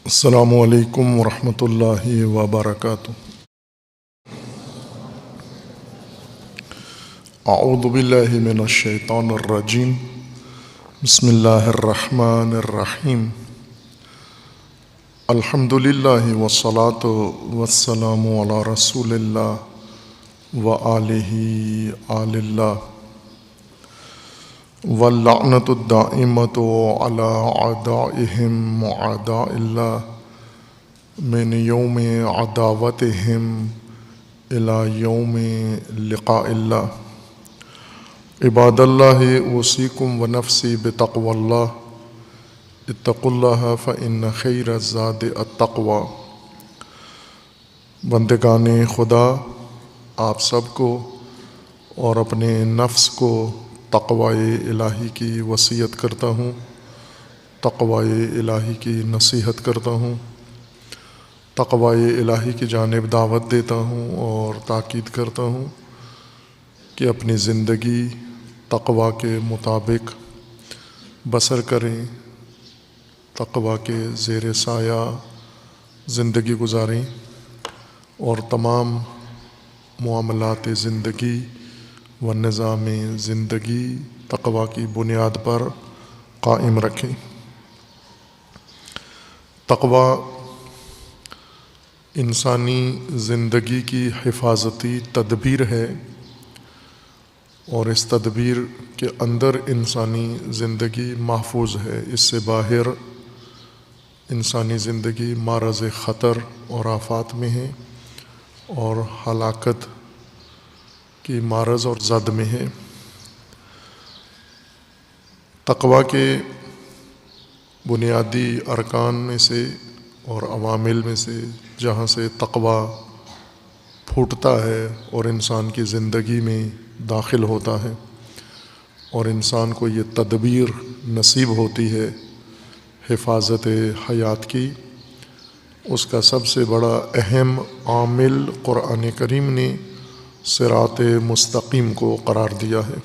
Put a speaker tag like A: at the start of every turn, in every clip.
A: السلام علیکم ورحمۃ اللہ وبرکاتہ۔ اعوذ باللہ من الشیطان الرجیم، بسم اللہ الرحمن الرحیم۔ الحمد للہ والصلاة والسلام علی رسول اللہ وآلہ آل اللہ، واللعنۃ الدائمۃ علی اعدائہم واعداء اللہ من یوم عداوتہم الی یوم لقاء اللہ۔ عباد اللہ اوصیکم ونفسی بتقوی اللہ، اتقوا اللہ فإن خیر الزاد التقوی۔ بندگان خدا، آپ سب کو اور اپنے نفس کو تقوی الہی کی وصیت کرتا ہوں، تقوی الہی کی نصیحت کرتا ہوں، تقوی الہی کی جانب دعوت دیتا ہوں اور تاکید کرتا ہوں کہ اپنی زندگی تقوی کے مطابق بسر کریں، تقوی کے زیر سایہ زندگی گزاریں اور تمام معاملات زندگی و نظام زندگی تقوی کی بنیاد پر قائم رکھیں۔ تقوی انسانی زندگی کی حفاظتی تدبیر ہے، اور اس تدبیر کے اندر انسانی زندگی محفوظ ہے۔ اس سے باہر انسانی زندگی معرض خطر اور آفات میں ہے اور ہلاکت کی معرض اور زد میں ہے۔ تقوی کے بنیادی ارکان میں سے اور عوامل میں سے جہاں سے تقوی پھوٹتا ہے اور انسان کی زندگی میں داخل ہوتا ہے اور انسان کو یہ تدبیر نصیب ہوتی ہے حفاظت حیات کی، اس کا سب سے بڑا اہم عامل قرآن کریم نے صراط مستقیم کو قرار دیا ہے۔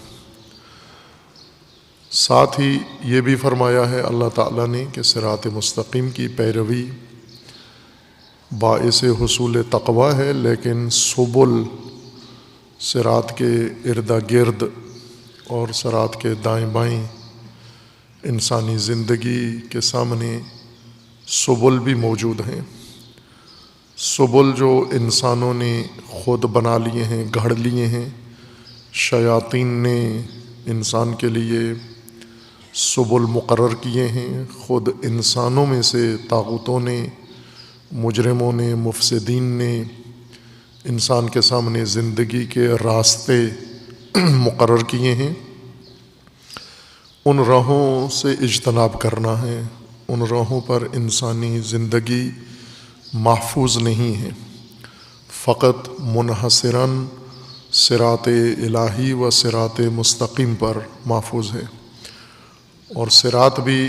A: ساتھ ہی یہ بھی فرمایا ہے اللہ تعالیٰ نے کہ صراط مستقیم کی پیروی باعث حصول تقوی ہے، لیکن سبل صراط کے ارد گرد اور صراط کے دائیں بائیں انسانی زندگی کے سامنے سبل بھی موجود ہیں۔ سبل جو انسانوں نے خود بنا لیے ہیں، گھڑ لیے ہیں، شیاطین نے انسان کے لیے سبل مقرر کیے ہیں، خود انسانوں میں سے طاغوتوں نے، مجرموں نے، مفسدین نے انسان کے سامنے زندگی کے راستے مقرر کیے ہیں۔ ان راہوں سے اجتناب کرنا ہے، ان راہوں پر انسانی زندگی محفوظ نہیں ہے، فقط منحصراً صراط الہی و صراط مستقیم پر محفوظ ہے۔ اور صراط بھی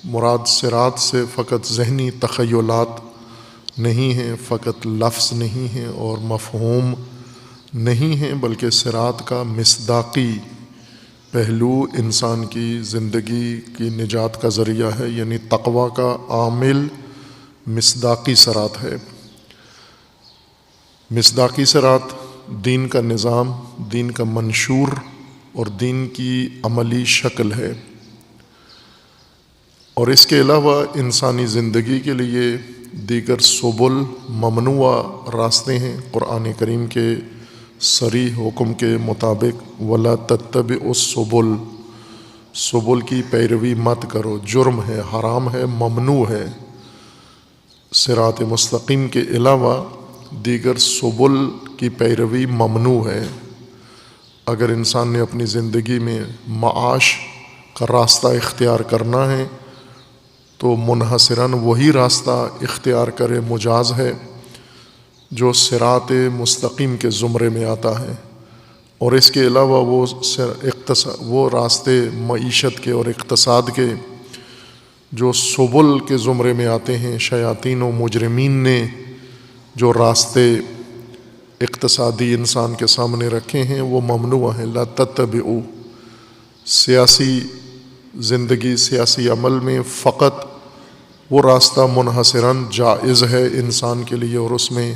A: مراد صراط سے فقط ذہنی تخیلات نہیں ہیں، فقط لفظ نہیں ہیں اور مفہوم نہیں ہیں، بلکہ صراط کا مصداقی پہلو انسان کی زندگی کی نجات کا ذریعہ ہے، یعنی تقوی کا عامل مصداقی صراط ہے۔ مصداقی صراط دین کا نظام، دین کا منشور اور دین کی عملی شکل ہے، اور اس کے علاوہ انسانی زندگی کے لیے دیگر سبل ممنوع راستے ہیں۔ قرآن کریم کے صریح حکم کے مطابق وَلَا تَتَّبِعُوا السُّبُلَ، سبل کی پیروی مت کرو، جرم ہے، حرام ہے، ممنوع ہے۔ صراط مستقیم کے علاوہ دیگر سبل کی پیروی ممنوع ہے۔ اگر انسان نے اپنی زندگی میں معاش کا راستہ اختیار کرنا ہے تو منحصراً وہی راستہ اختیار کرے، مجاز ہے، جو صراط مستقیم کے زمرے میں آتا ہے، اور اس کے علاوہ وہ راستے معیشت کے اور اقتصاد کے جو سبل کے زمرے میں آتے ہیں، شیاطین و مجرمین نے جو راستے اقتصادی انسان کے سامنے رکھے ہیں وہ ممنوع ہیں۔ لا تتبعوا، سیاسی زندگی، سیاسی عمل میں فقط وہ راستہ منحصراً جائز ہے انسان کے لیے، اور اس میں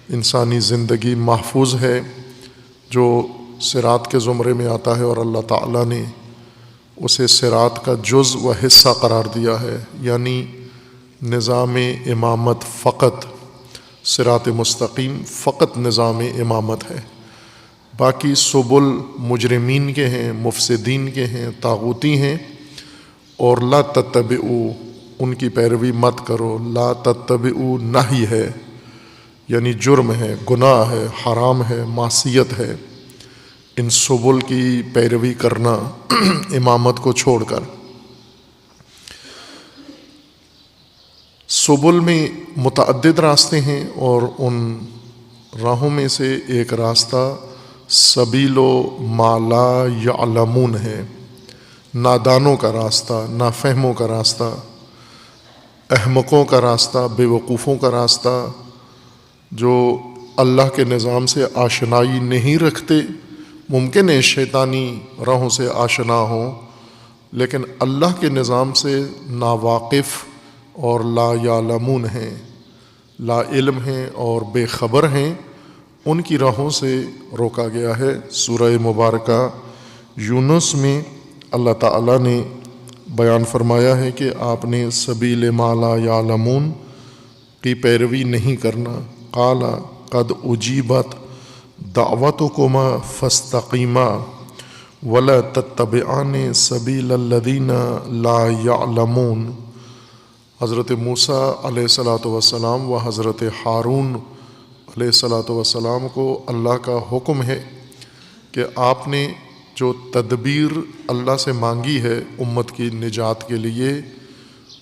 A: انسانی زندگی محفوظ ہے، جو صراط کے زمرے میں آتا ہے، اور اللہ تعالیٰ نے اسے صراط کا جز و حصہ قرار دیا ہے، یعنی نظام امامت فقط، صراط مستقیم فقط نظام امامت ہے، باقی سبل مجرمین کے ہیں، مفسدین کے ہیں، طاغوتی ہیں، اور لا تتبعوا، ان کی پیروی مت کرو، لا تتبعوا نہی ہے، یعنی جرم ہے، گناہ ہے، حرام ہے، معصیت ہے ان سبل کی پیروی کرنا امامت کو چھوڑ کر۔ سبل میں متعدد راستے ہیں، اور ان راہوں میں سے ایک راستہ سبیل و ما لا یعلمون ہے، نادانوں کا راستہ، نافہموں کا راستہ، احمقوں کا راستہ، بے وقوفوں کا راستہ، جو اللہ کے نظام سے آشنائی نہیں رکھتے۔ ممکن ہے شیطانی راہوں سے آشنا ہوں، لیکن اللہ کے نظام سے ناواقف اور لا یعلمون ہیں، لا علم ہیں اور بے خبر ہیں، ان کی راہوں سے روکا گیا ہے۔ سورہ مبارکہ یونس میں اللہ تعالیٰ نے بیان فرمایا ہے کہ آپ نے سبیل ما لا یعلمون کی پیروی نہیں کرنا۔ قال قد اجیبت دعوتکما فاستقیما ولا تتبعان سبیل الذین لا یعلمون۔ حضرت موسیٰ علیہ الصلاۃ والسلام و حضرت ہارون علیہ الصلاۃ والسلام کو اللہ کا حکم ہے کہ آپ نے جو تدبیر اللہ سے مانگی ہے امت کی نجات کے لیے،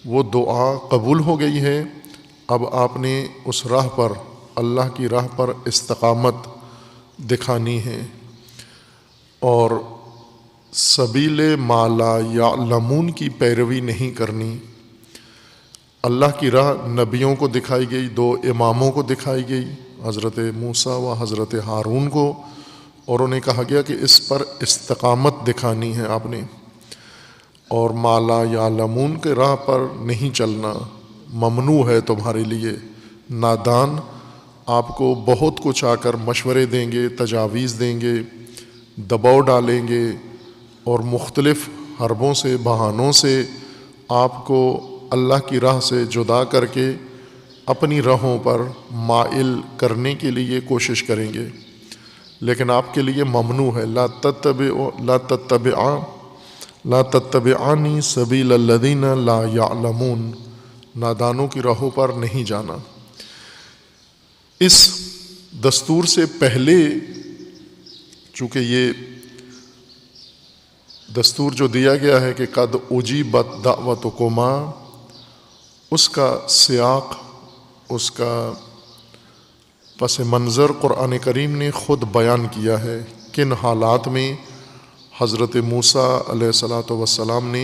A: وہ دعا قبول ہو گئی ہے۔ اب آپ نے اس راہ پر، اللہ کی راہ پر استقامت دکھانی ہے، اور سبیل ما لا یعلمون کی پیروی نہیں کرنی۔ اللہ کی راہ نبیوں کو دکھائی گئی، دو اماموں کو دکھائی گئی، حضرت موسیٰ و حضرت ہارون کو، اور انہیں کہا گیا کہ اس پر استقامت دکھانی ہے آپ نے، اور ما لا یعلمون کے راہ پر نہیں چلنا، ممنوع ہے تمہارے لیے۔ نادان آپ کو بہت کچھ آ کر مشورے دیں گے، تجاویز دیں گے، دباؤ ڈالیں گے، اور مختلف حربوں سے، بہانوں سے آپ کو اللہ کی راہ سے جدا کر کے اپنی راہوں پر مائل کرنے کے لیے کوشش کریں گے، لیکن آپ کے لیے ممنوع ہے۔ لا تتبعانی سبیل الذین لا یعلمون، نادانوں کی راہوں پر نہیں جانا۔ اس دستور سے پہلے، چونکہ یہ دستور جو دیا گیا ہے کہ قد اجیبت دعوتکما، اس کا سیاق، اس کا پس منظر قرآن کریم نے خود بیان کیا ہے، کن حالات میں حضرت موسیٰ علیہ الصلاۃ والسلام نے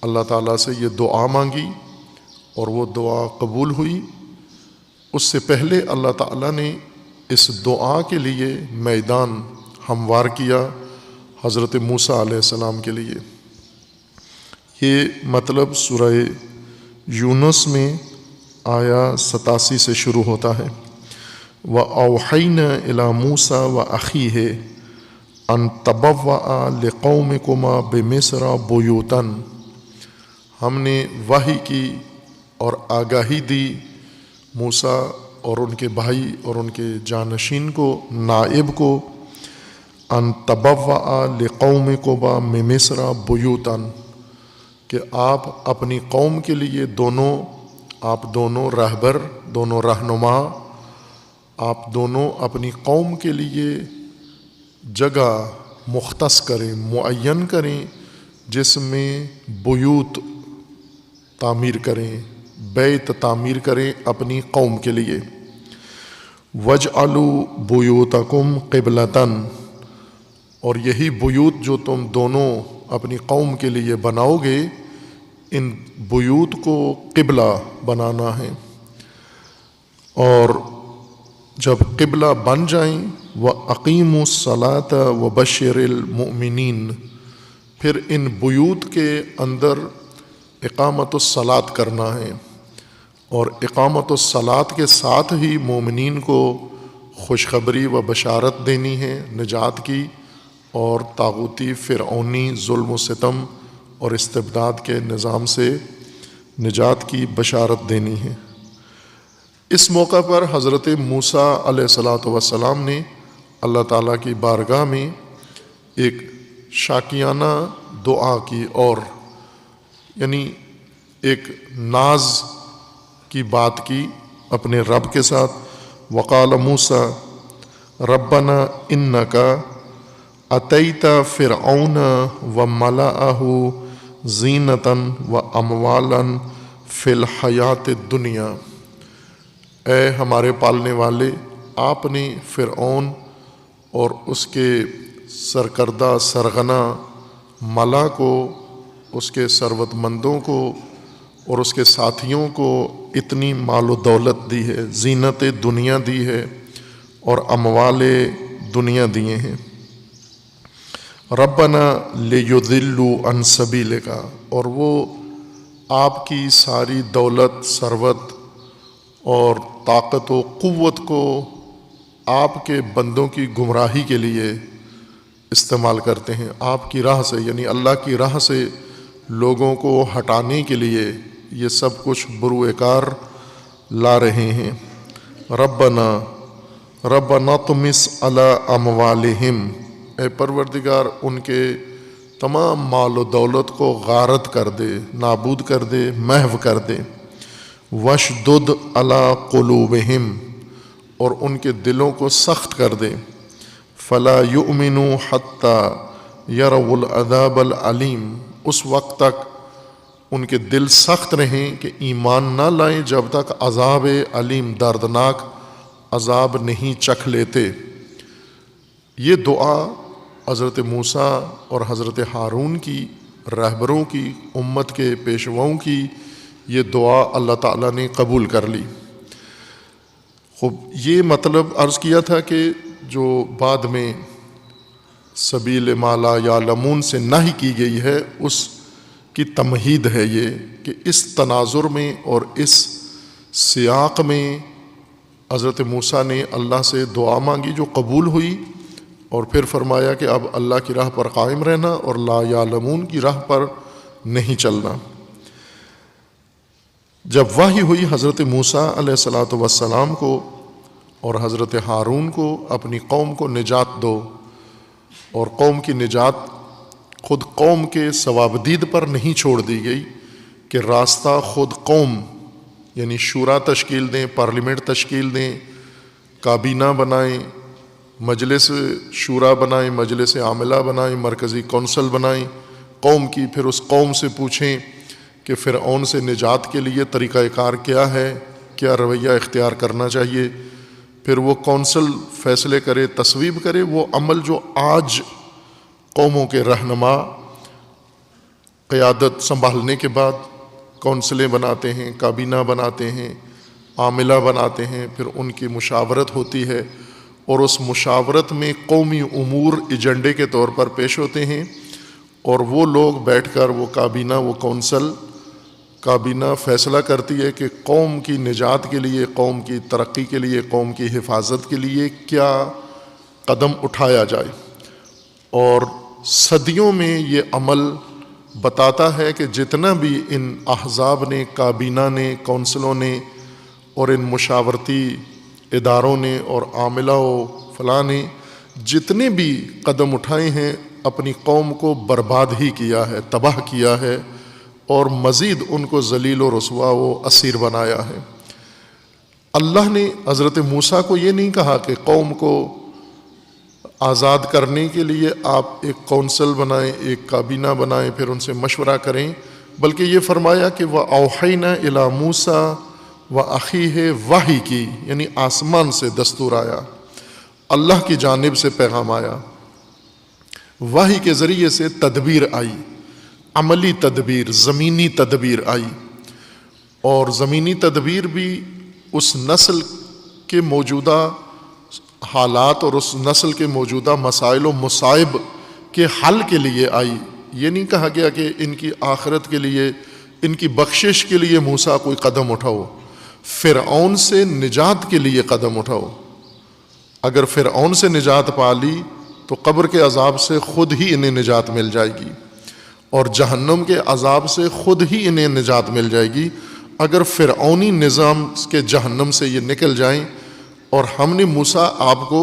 A: اللہ تعالیٰ سے یہ دعا مانگی اور وہ دعا قبول ہوئی۔ اس سے پہلے اللہ تعالیٰ نے اس دعا کے لیے میدان ہموار کیا حضرت موسیٰ علیہ السلام کے لیے۔ یہ مطلب سورہ یونس میں آیا 87 سے شروع ہوتا ہے۔ وَأَوْحَيْنَا إِلَى مُوسَىٰ وَأَخِيهِ أَن تَبَوَّآ لِقَوْمِكُمَا بِمِصْرَ بُيُوتًا، ہم نے وحی کی اور آگاہی دی موسیٰ اور ان کے بھائی اور ان کے جانشین کو، نائب کو، ان تبوأ لقومکما بمصر بیوتا، کہ آپ اپنی قوم کے لیے آپ دونوں رہبر، دونوں رہنما، آپ دونوں اپنی قوم کے لیے جگہ مختص کریں، معین کریں، جس میں بیوت تعمیر کریں، بیت تعمیر کریں اپنی قوم کے لیے۔ وَاجْعَلُوا بُيُوتَكُمْ قِبْلَةً، اور یہی بیوت جو تم دونوں اپنی قوم کے لیے بناؤ گے، ان بیوت کو قبلہ بنانا ہے، اور جب قبلہ بن جائیں وَأَقِیمُوا الصَّلَاةَ وَبَشِّرِ الْمُؤْمِنِينَ، پھر ان بیوت کے اندر اقامت الصلاۃ کرنا ہے، اور اقامت الصلاۃ کے ساتھ ہی مومنین کو خوشخبری و بشارت دینی ہے نجات کی، اور طاغوتی فرعونی ظلم و ستم اور استبداد کے نظام سے نجات کی بشارت دینی ہے۔ اس موقع پر حضرت موسیٰ علیہ الصلاۃ والسلام نے اللہ تعالیٰ کی بارگاہ میں ایک شاکیانہ دعا کی، اور یعنی ایک ناز کی بات کی اپنے رب کے ساتھ۔ وقال موسیٰ ربنا انک اتیت فرعون وملأہ زینۃ واموالا فی الحیاۃ الدنیا، اے ہمارے پالنے والے، آپ نے فرعون اور اس کے سرکردہ سرغنہ ملا کو، اس کے ثروت مندوں کو اور اس کے ساتھیوں کو اتنی مال و دولت دی ہے، زینت دنیا دی ہے اور اموال دنیا دیے ہیں۔ ربنا لیضلوا عن سبیلک، اور وہ آپ کی ساری دولت، ثروت اور طاقت و قوت کو آپ کے بندوں کی گمراہی کے لیے استعمال کرتے ہیں، آپ کی راہ سے، یعنی اللہ کی راہ سے لوگوں کو ہٹانے کے لیے یہ سب کچھ بروئے کار لا رہے ہیں۔ ربنا طمس علی اموالہم، اے پروردگار ان کے تمام مال و دولت کو غارت کر دے، نابود کر دے، محو کر دے۔ واشدد علی قلوبہم، اور ان کے دلوں کو سخت کر دے۔ فلا یؤمنوا حتی یروا العذاب العلیم، اس وقت تک ان کے دل سخت رہیں کہ ایمان نہ لائیں جب تک عذاب علیم، دردناک عذاب نہیں چکھ لیتے۔ یہ دعا حضرت موسیٰ اور حضرت ہارون کی، رہبروں کی، امت کے پیشواؤں کی یہ دعا اللہ تعالیٰ نے قبول کر لی۔ خوب، یہ مطلب عرض کیا تھا کہ جو بعد میں سبیل ما لا یعلمون سے نہی کی گئی ہے، اس کی تمہید ہے یہ کہ اس تناظر میں اور اس سیاق میں حضرت موسیٰ نے اللہ سے دعا مانگی جو قبول ہوئی، اور پھر فرمایا کہ اب اللہ کی راہ پر قائم رہنا اور لا یعلمون کی راہ پر نہیں چلنا۔ جب وحی ہوئی حضرت موسیٰ علیہ الصلاۃ والسلام کو اور حضرت ہارون کو، اپنی قوم کو نجات دو، اور قوم کی نجات خود قوم کے ثوابدید پر نہیں چھوڑ دی گئی کہ راستہ خود قوم، یعنی شورا تشکیل دیں، پارلیمنٹ تشکیل دیں، کابینہ بنائیں، مجلس شورا بنائیں، مجلس عاملہ بنائیں، مرکزی کونسل بنائیں قوم کی، پھر اس قوم سے پوچھیں کہ فرعون سے نجات کے لیے طریقہ کار کیا ہے، کیا رویہ اختیار کرنا چاہیے، پھر وہ کونسل فیصلے کرے، تصویب کرے۔ وہ عمل جو آج قوموں کے رہنما قیادت سنبھالنے کے بعد کونسلیں بناتے ہیں، کابینہ بناتے ہیں، عاملہ بناتے ہیں، پھر ان کی مشاورت ہوتی ہے، اور اس مشاورت میں قومی امور ایجنڈے کے طور پر پیش ہوتے ہیں، اور وہ لوگ بیٹھ کر وہ کابینہ، وہ کونسل کابینہ فیصلہ کرتی ہے کہ قوم کی نجات کے لیے، قوم کی ترقی کے لیے، قوم کی حفاظت کے لیے کیا قدم اٹھایا جائے۔ اور صدیوں میں یہ عمل بتاتا ہے کہ جتنا بھی ان احزاب نے، کابینہ نے، کونسلوں نے اور ان مشاورتی اداروں نے اور عاملہ و فلاں نے جتنے بھی قدم اٹھائے ہیں، اپنی قوم کو برباد ہی کیا ہے، تباہ کیا ہے، اور مزید ان کو ذلیل و رسوا و اسیر بنایا ہے۔ اللہ نے حضرت موسیٰ کو یہ نہیں کہا کہ قوم کو آزاد کرنے کے لیے آپ ایک کونسل بنائیں، ایک کابینہ بنائیں، پھر ان سے مشورہ کریں، بلکہ یہ فرمایا کہ وَأَوْحَيْنَا إِلَىٰ مُوسَىٰ وَأَخِيهِ وحی کی، یعنی آسمان سے دستور آیا، اللہ کی جانب سے پیغام آیا، وحی کے ذریعے سے تدبیر آئی، عملی تدبیر، زمینی تدبیر آئی، اور زمینی تدبیر بھی اس نسل کے موجودہ حالات اور اس نسل کے موجودہ مسائل و مصائب کے حل کے لیے آئی۔ یہ نہیں کہا گیا کہ ان کی آخرت کے لیے ان کی بخشش کے لیے موسیٰ کوئی قدم اٹھاؤ، فرعون سے نجات کے لیے قدم اٹھاؤ۔ اگر فرعون سے نجات پا لی تو قبر کے عذاب سے خود ہی انہیں نجات مل جائے گی، اور جہنم کے عذاب سے خود ہی انہیں نجات مل جائے گی اگر فرعونی نظام کے جہنم سے یہ نکل جائیں۔ اور ہم نے موسیٰ آپ کو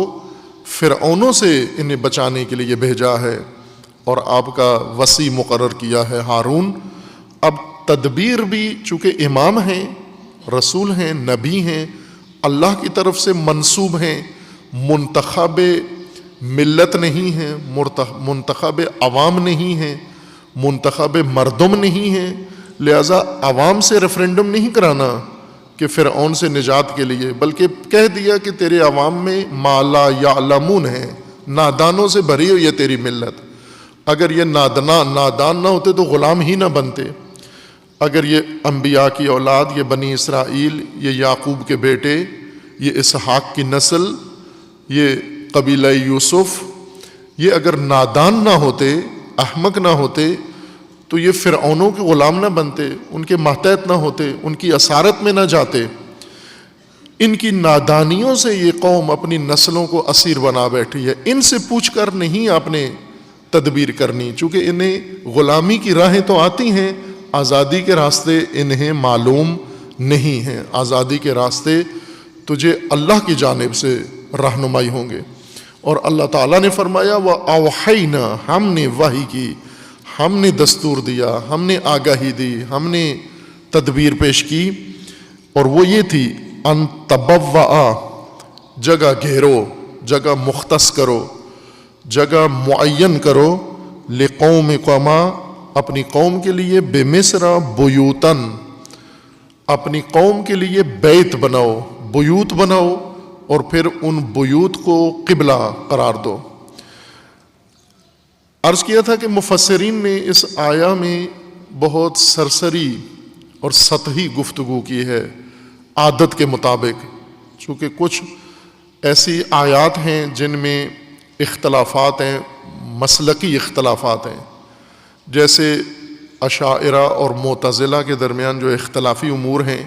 A: فرعونوں سے انہیں بچانے کے لیے بھیجا ہے، اور آپ کا وصی مقرر کیا ہے ہارون۔ اب تدبیر بھی چونکہ امام ہیں، رسول ہیں، نبی ہیں، اللہ کی طرف سے منسوب ہیں، منتخب ملت نہیں ہیں، منتخب عوام نہیں ہیں، منتخب مردم نہیں ہیں، لہذا عوام سے ریفرینڈم نہیں کرانا کہ فرعون سے نجات کے لیے، بلکہ کہہ دیا کہ تیرے عوام میں ما لا یعلمون ہیں، نادانوں سے بھری ہوئی ہے تیری ملت۔ اگر یہ نادان نہ ہوتے تو غلام ہی نہ بنتے۔ اگر یہ انبیاء کی اولاد، یہ بنی اسرائیل، یہ یعقوب کے بیٹے، یہ اسحاق کی نسل، یہ قبیلہ یوسف، یہ اگر نادان نہ ہوتے، احمق نہ ہوتے تو یہ فرعونوں کے غلام نہ بنتے، ان کے ماتحت نہ ہوتے، ان کی اسارت میں نہ جاتے۔ ان کی نادانیوں سے یہ قوم اپنی نسلوں کو اسیر بنا بیٹھی ہے۔ ان سے پوچھ کر نہیں آپ نے تدبیر کرنی، چونکہ انہیں غلامی کی راہیں تو آتی ہیں، آزادی کے راستے انہیں معلوم نہیں ہیں۔ آزادی کے راستے تجھے اللہ کی جانب سے رہنمائی ہوں گے۔ اور اللہ تعالیٰ نے فرمایا وَأَوْحَيْنَا، ہم نے وحی کی، ہم نے دستور دیا، ہم نے آگاہی دی، ہم نے تدبیر پیش کی، اور وہ یہ تھی ان تبوّأ، جگہ گھیرو، جگہ مختص کرو، جگہ معین کرو، لقومکم، اپنی قوم کے لیے، بمصر بیوتن، اپنی قوم کے لیے بیت بناؤ، بیوت بناؤ، اور پھر ان بیوت کو قبلہ قرار دو۔ عرض کیا تھا کہ مفسرین نے اس آیہ میں بہت سرسری اور سطحی گفتگو کی ہے عادت کے مطابق، چونکہ کچھ ایسی آیات ہیں جن میں اختلافات ہیں، مسلکی اختلافات ہیں، جیسے اشاعرہ اور معتزلہ کے درمیان جو اختلافی امور ہیں،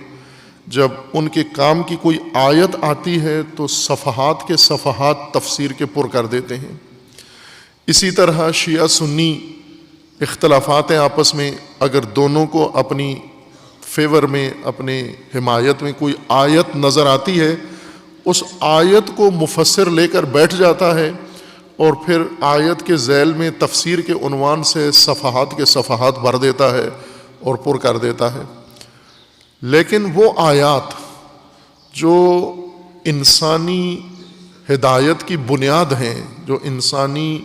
A: جب ان کے کام کی کوئی آیت آتی ہے تو صفحات کے صفحات تفسیر کے پر کر دیتے ہیں۔ اسی طرح شیعہ سنی اختلافات ہیں آپس میں، اگر دونوں کو اپنی فیور میں، اپنے حمایت میں کوئی آیت نظر آتی ہے، اس آیت کو مفسر لے کر بیٹھ جاتا ہے اور پھر آیت کے ذیل میں تفسیر کے عنوان سے صفحات کے صفحات بھر دیتا ہے اور پر کر دیتا ہے۔ لیکن وہ آیات جو انسانی ہدایت کی بنیاد ہیں، جو انسانی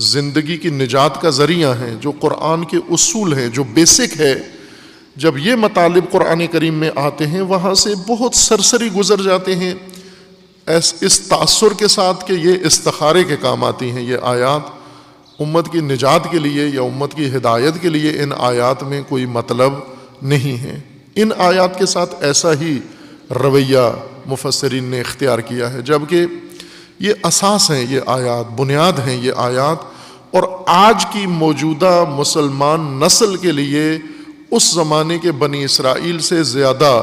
A: زندگی کی نجات کا ذریعہ ہیں، جو قرآن کے اصول ہیں، جو بیسک ہے، جب یہ مطالب قرآن کریم میں آتے ہیں وہاں سے بہت سرسری گزر جاتے ہیں، اس تاثر کے ساتھ کہ یہ استخارے کے کام آتی ہیں۔ یہ آیات امت کی نجات کے لیے یا امت کی ہدایت کے لیے ان آیات میں کوئی مطلب نہیں ہے۔ ان آیات کے ساتھ ایسا ہی رویہ مفسرین نے اختیار کیا ہے، جبکہ یہ اساس ہیں، یہ آیات بنیاد ہیں، یہ آیات، اور آج کی موجودہ مسلمان نسل کے لیے اس زمانے کے بنی اسرائیل سے زیادہ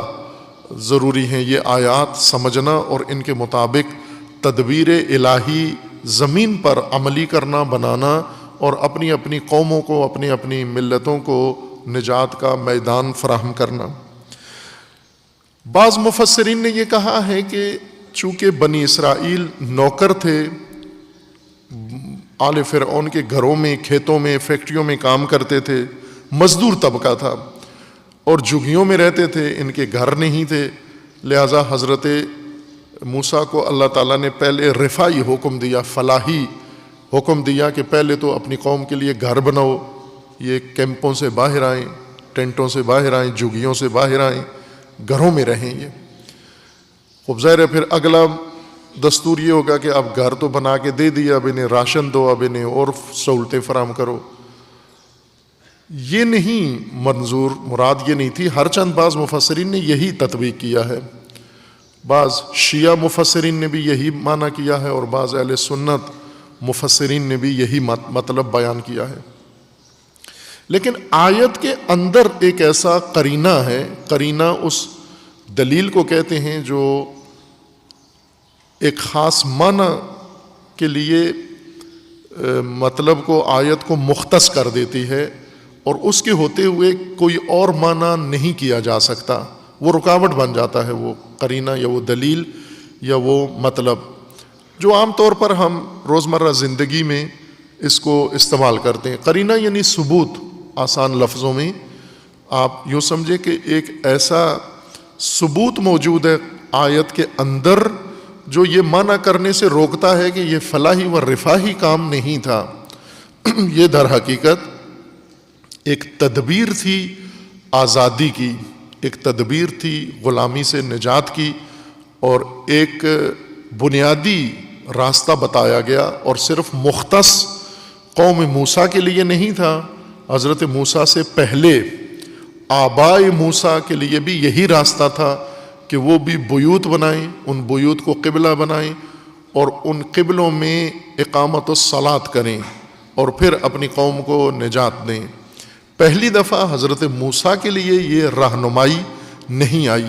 A: ضروری ہیں یہ آیات سمجھنا اور ان کے مطابق تدبیر الہی زمین پر عملی کرنا، بنانا، اور اپنی اپنی قوموں کو، اپنی اپنی ملتوں کو نجات کا میدان فراہم کرنا۔ بعض مفسرین نے یہ کہا ہے کہ چونکہ بنی اسرائیل نوکر تھے، آل فرعون کے گھروں میں، کھیتوں میں، فیکٹریوں میں کام کرتے تھے، مزدور طبقہ تھا اور جھگیوں میں رہتے تھے، ان کے گھر نہیں تھے، لہٰذا حضرت موسیٰ کو اللہ تعالیٰ نے پہلے رفاعی حکم دیا، فلاحی حکم دیا کہ پہلے تو اپنی قوم کے لیے گھر بناؤ، یہ کیمپوں سے باہر آئیں، ٹینٹوں سے باہر آئیں، جھگیوں سے باہر آئیں، گھروں میں رہیں۔ یہ خوب ظاہر ہے پھر اگلا دستور یہ ہوگا کہ اب گھر تو بنا کے دے دیا، اب انہیں راشن دو، اب انہیں اور سہولتیں فراہم کرو۔ یہ نہیں منظور، مراد یہ نہیں تھی، ہر چند بعض مفسرین نے یہی تطبیق کیا ہے، بعض شیعہ مفسرین نے بھی یہی معنی کیا ہے، اور بعض اہل سنت مفسرین نے بھی یہی مطلب بیان کیا ہے۔ لیکن آیت کے اندر ایک ایسا قرینہ ہے، قرینہ اس دلیل کو کہتے ہیں جو ایک خاص معنی کے لیے مطلب کو آیت کو مختص کر دیتی ہے، اور اس کے ہوتے ہوئے کوئی اور معنی نہیں کیا جا سکتا، وہ رکاوٹ بن جاتا ہے، وہ قرینہ یا وہ دلیل یا وہ مطلب، جو عام طور پر ہم روزمرہ زندگی میں اس کو استعمال کرتے ہیں۔ قرینہ یعنی ثبوت، آسان لفظوں میں آپ یوں سمجھیں کہ ایک ایسا ثبوت موجود ہے آیت کے اندر جو یہ منع کرنے سے روکتا ہے کہ یہ فلاحی و رفاہی کام نہیں تھا، یہ در حقیقت ایک تدبیر تھی آزادی کی، ایک تدبیر تھی غلامی سے نجات کی، اور ایک بنیادی راستہ بتایا گیا، اور صرف مختص قوم موسیٰ کے لیے نہیں تھا، حضرت موسیٰ سے پہلے آبائے موسیٰ کے لیے بھی یہی راستہ تھا کہ وہ بھی بیوت بنائیں، ان بیوت کو قبلہ بنائیں، اور ان قبلوں میں اقامت الصلاۃ کریں، اور پھر اپنی قوم کو نجات دیں۔ پہلی دفعہ حضرت موسیٰ کے لیے یہ رہنمائی نہیں آئی،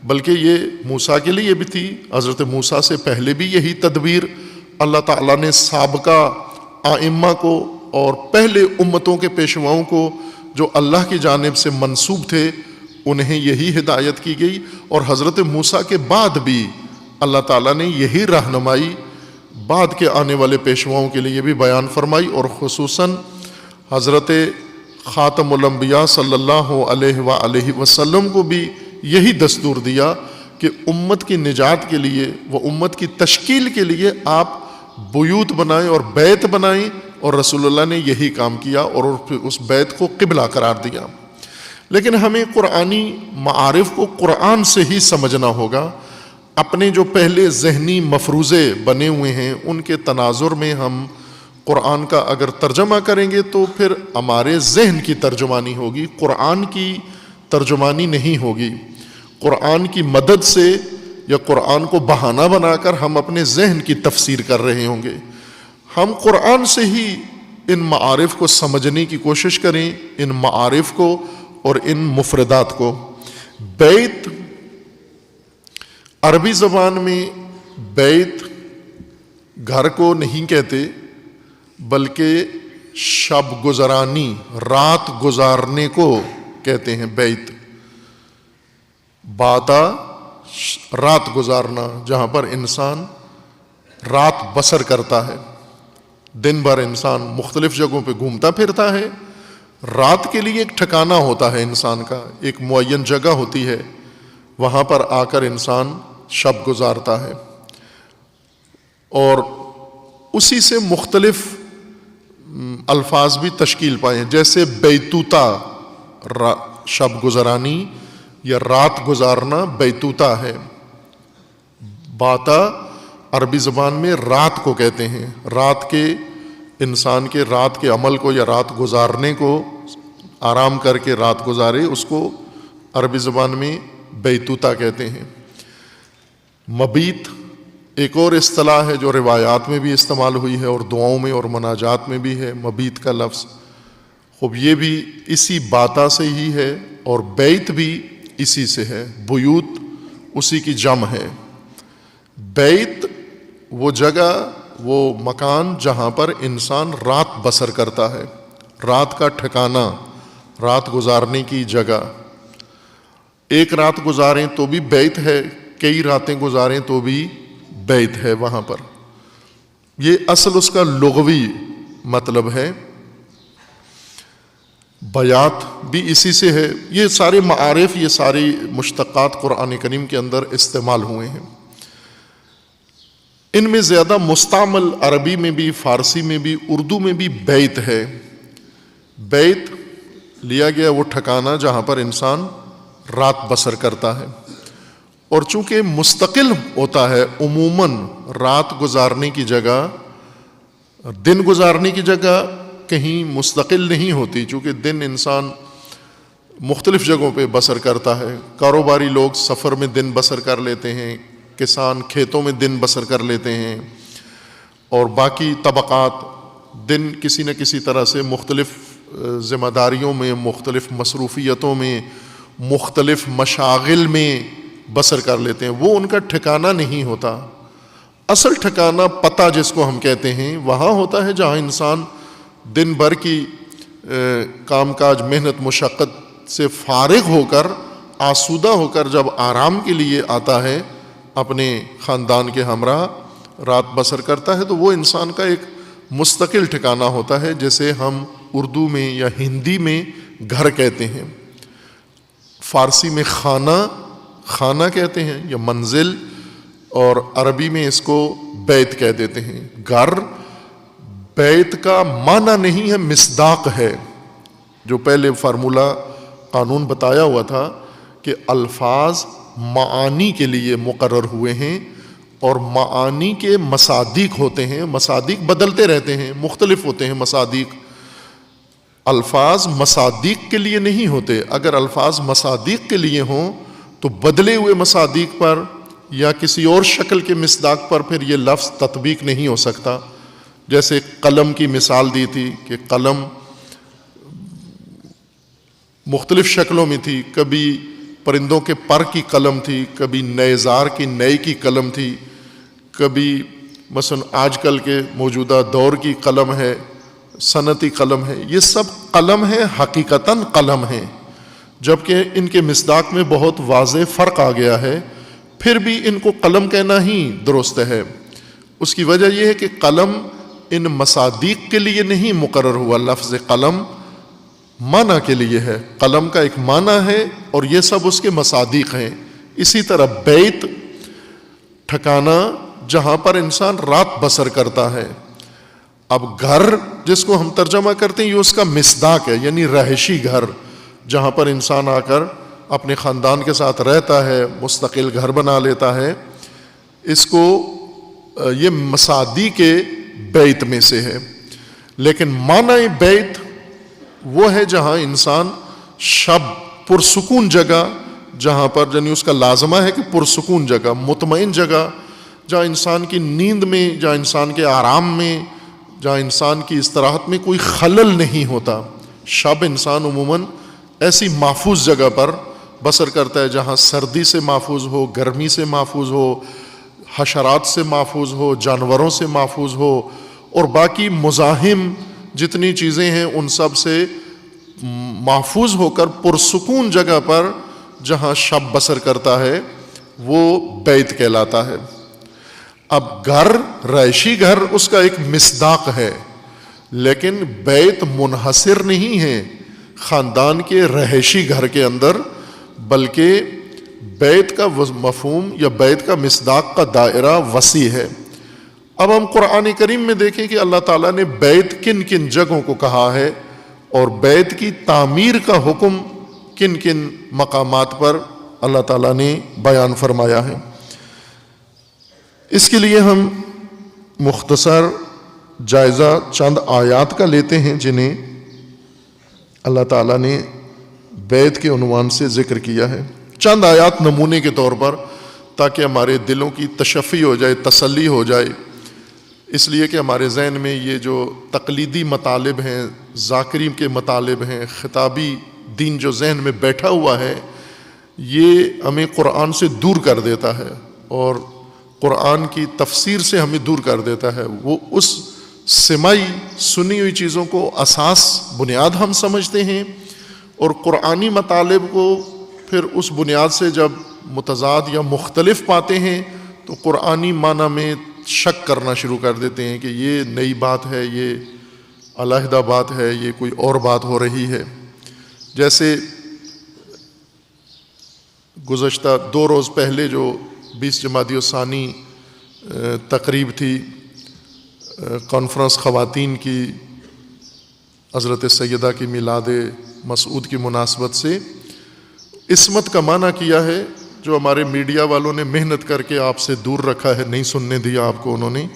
A: بلکہ یہ موسیٰ کے لیے بھی تھی، حضرت موسیٰ سے پہلے بھی یہی تدبیر اللہ تعالیٰ نے سابقہ ائمہ کو اور پہلے امتوں کے پیشواؤں کو جو اللہ کی جانب سے منسوب تھے انہیں یہی ہدایت کی گئی، اور حضرت موسیٰ کے بعد بھی اللہ تعالیٰ نے یہی رہنمائی بعد کے آنے والے پیشواؤں کے لیے بھی بیان فرمائی، اور خصوصاً حضرت خاتم الانبیاء صلی اللہ علیہ وآلہ وسلم کو بھی یہی دستور دیا کہ امت کی نجات کے لیے و امت کی تشکیل کے لیے آپ بیوت بنائیں اور بیت بنائیں، اور رسول اللہ نے یہی کام کیا اور پھر اس بیت کو قبلہ قرار دیا۔ لیکن ہمیں قرآنی معارف کو قرآن سے ہی سمجھنا ہوگا، اپنے جو پہلے ذہنی مفروضے بنے ہوئے ہیں ان کے تناظر میں ہم قرآن کا اگر ترجمہ کریں گے تو پھر ہمارے ذہن کی ترجمانی ہوگی، قرآن کی ترجمانی نہیں ہوگی۔ قرآن کی مدد سے یا قرآن کو بہانہ بنا کر ہم اپنے ذہن کی تفسیر کر رہے ہوں گے۔ ہم قرآن سے ہی ان معارف کو سمجھنے کی کوشش کریں، ان معارف کو اور ان مفردات کو۔ بیت عربی زبان میں بیت گھر کو نہیں کہتے، بلکہ شب گزرانی، رات گزارنے کو کہتے ہیں بیت۔ باتا رات گزارنا، جہاں پر انسان رات بسر کرتا ہے، دن بھر انسان مختلف جگہوں پہ گھومتا پھرتا ہے، رات کے لیے ایک ٹھکانہ ہوتا ہے انسان کا، ایک معین جگہ ہوتی ہے، وہاں پر آ کر انسان شب گزارتا ہے، اور اسی سے مختلف الفاظ بھی تشکیل پائے، جیسے بیتوتا شب گزرانی یا رات گزارنا بیتوتا ہے۔ باتا عربی زبان میں رات کو کہتے ہیں، رات کے انسان کے رات کے عمل کو یا رات گزارنے کو، آرام کر کے رات گزارے، اس کو عربی زبان میں بیتوتا کہتے ہیں۔ مبیت ایک اور اصطلاح ہے جو روایات میں بھی استعمال ہوئی ہے اور دعاؤں میں اور مناجات میں بھی ہے، مبیت کا لفظ۔ خوب یہ بھی اسی باتا سے ہی ہے، اور بیت بھی اسی سے ہے، بیوت اسی کی جمع ہے۔ بیت وہ جگہ، وہ مکان جہاں پر انسان رات بسر کرتا ہے، رات کا ٹھکانہ، رات گزارنے کی جگہ۔ ایک رات گزاریں تو بھی بیت ہے، کئی راتیں گزاریں تو بھی بیت ہے وہاں پر۔ یہ اصل اس کا لغوی مطلب ہے۔ بیات بھی اسی سے ہے۔ یہ سارے معارف، یہ ساری مشتقات قرآن کریم کے اندر استعمال ہوئے ہیں۔ ان میں زیادہ مستعمل عربی میں بھی، فارسی میں بھی، اردو میں بھی بیت ہے۔ بیت لیا گیا وہ ٹھکانہ جہاں پر انسان رات بسر کرتا ہے، اور چونکہ مستقل ہوتا ہے، عموماً رات گزارنے کی جگہ، دن گزارنے کی جگہ کہیں مستقل نہیں ہوتی، چونکہ دن انسان مختلف جگہوں پہ بسر کرتا ہے۔ کاروباری لوگ سفر میں دن بسر کر لیتے ہیں، کسان کھیتوں میں دن بسر کر لیتے ہیں، اور باقی طبقات دن کسی نہ کسی طرح سے مختلف ذمہ داریوں میں، مختلف مصروفیتوں میں، مختلف مشاغل میں بسر کر لیتے ہیں، وہ ان کا ٹھکانہ نہیں ہوتا۔ اصل ٹھکانہ پتہ جس کو ہم کہتے ہیں وہاں ہوتا ہے جہاں انسان دن بھر کی کام کاج، محنت، مشقت سے فارغ ہو کر، آسودہ ہو کر جب آرام کے لیے آتا ہے، اپنے خاندان کے ہمراہ رات بسر کرتا ہے، تو وہ انسان کا ایک مستقل ٹھکانہ ہوتا ہے، جسے ہم اردو میں یا ہندی میں گھر کہتے ہیں، فارسی میں خانہ کہتے ہیں یا منزل، اور عربی میں اس کو بیت کہہ دیتے ہیں۔ گھر بیت کا معنی نہیں ہے، مصداق ہے۔ جو پہلے فارمولہ قانون بتایا ہوا تھا کہ الفاظ معانی کے لیے مقرر ہوئے ہیں، اور معانی کے مصادیق ہوتے ہیں، مصادیق بدلتے رہتے ہیں، مختلف ہوتے ہیں مصادیق۔ الفاظ مصادیق کے لیے نہیں ہوتے، اگر الفاظ مصادیق کے لیے ہوں تو بدلے ہوئے مصادیق پر یا کسی اور شکل کے مصداق پر پھر یہ لفظ تطبیق نہیں ہو سکتا۔ جیسے قلم کی مثال دی تھی کہ قلم مختلف شکلوں میں تھی، کبھی پرندوں کے پر کی قلم تھی، کبھی نیزار کی نئے کی قلم تھی، کبھی مثلا آج کل کے موجودہ دور کی قلم ہے، صنعتی قلم ہے۔ یہ سب قلم ہے، حقیقتاً قلم ہے، جبکہ ان کے مصداق میں بہت واضح فرق آ گیا ہے، پھر بھی ان کو قلم کہنا ہی درست ہے۔ اس کی وجہ یہ ہے کہ قلم ان مصادیق کے لیے نہیں مقرر ہوا، لفظ قلم معنی کے لیے ہے، قلم کا ایک معنی ہے اور یہ سب اس کے مصادیق ہیں۔ اسی طرح بیت ٹھکانہ جہاں پر انسان رات بسر کرتا ہے۔ اب گھر جس کو ہم ترجمہ کرتے ہیں یہ اس کا مصداق ہے، یعنی رہائشی گھر، جہاں پر انسان آ کر اپنے خاندان کے ساتھ رہتا ہے، مستقل گھر بنا لیتا ہے۔ اس کو یہ مصادیق کے بیت میں سے ہے۔ لیکن معنی بیت وہ ہے جہاں انسان شب پرسکون جگہ، جہاں پر یعنی اس کا لازمہ ہے کہ پرسکون جگہ، مطمئن جگہ، جہاں انسان کی نیند میں، جہاں انسان کے آرام میں، جہاں انسان کی استراحت میں کوئی خلل نہیں ہوتا۔ شب انسان عموماً ایسی محفوظ جگہ پر بسر کرتا ہے جہاں سردی سے محفوظ ہو، گرمی سے محفوظ ہو، حشرات سے محفوظ ہو، جانوروں سے محفوظ ہو، اور باقی مزاحم جتنی چیزیں ہیں ان سب سے محفوظ ہو کر پرسکون جگہ پر جہاں شب بسر کرتا ہے وہ بیت کہلاتا ہے۔ اب گھر، رہائشی گھر، اس کا ایک مصداق ہے، لیکن بیت منحصر نہیں ہے خاندان کے رہائشی گھر کے اندر، بلکہ بیت کا مفہوم یا بیت کا مصداق کا دائرہ وسیع ہے۔ اب ہم قرآن کریم میں دیکھیں کہ اللہ تعالیٰ نے بیت کن کن جگہوں کو کہا ہے، اور بیت کی تعمیر کا حکم کن کن مقامات پر اللہ تعالیٰ نے بیان فرمایا ہے۔ اس کے لیے ہم مختصر جائزہ چند آیات کا لیتے ہیں جنہیں اللہ تعالیٰ نے بیت کے عنوان سے ذکر کیا ہے۔ چند آیات نمونے کے طور پر، تاکہ ہمارے دلوں کی تشفی ہو جائے، تسلی ہو جائے، اس لیے کہ ہمارے ذہن میں یہ جو تقلیدی مطالب ہیں، ذاکری کے مطالب ہیں، خطابی دین جو ذہن میں بیٹھا ہوا ہے، یہ ہمیں قرآن سے دور کر دیتا ہے اور قرآن کی تفسیر سے ہمیں دور کر دیتا ہے۔ وہ اس سماعی سنی ہوئی چیزوں کو اساس، بنیاد ہم سمجھتے ہیں، اور قرآنی مطالب کو پھر اس بنیاد سے جب متضاد یا مختلف پاتے ہیں تو قرآنی معنی میں شک کرنا شروع کر دیتے ہیں کہ یہ نئی بات ہے، یہ علیحدہ بات ہے، یہ کوئی اور بات ہو رہی ہے۔ جیسے گزشتہ 2 روز پہلے جو 20 جمادی الثانی تقریب تھی، کانفرنس خواتین کی، حضرت سیدہ کی میلاد مسعود کی مناسبت سے، عصمت کا معنی کیا ہے جو ہمارے میڈیا والوں نے محنت کر کے آپ سے دور رکھا ہے، نہیں سننے دیا آپ کو انہوں نے،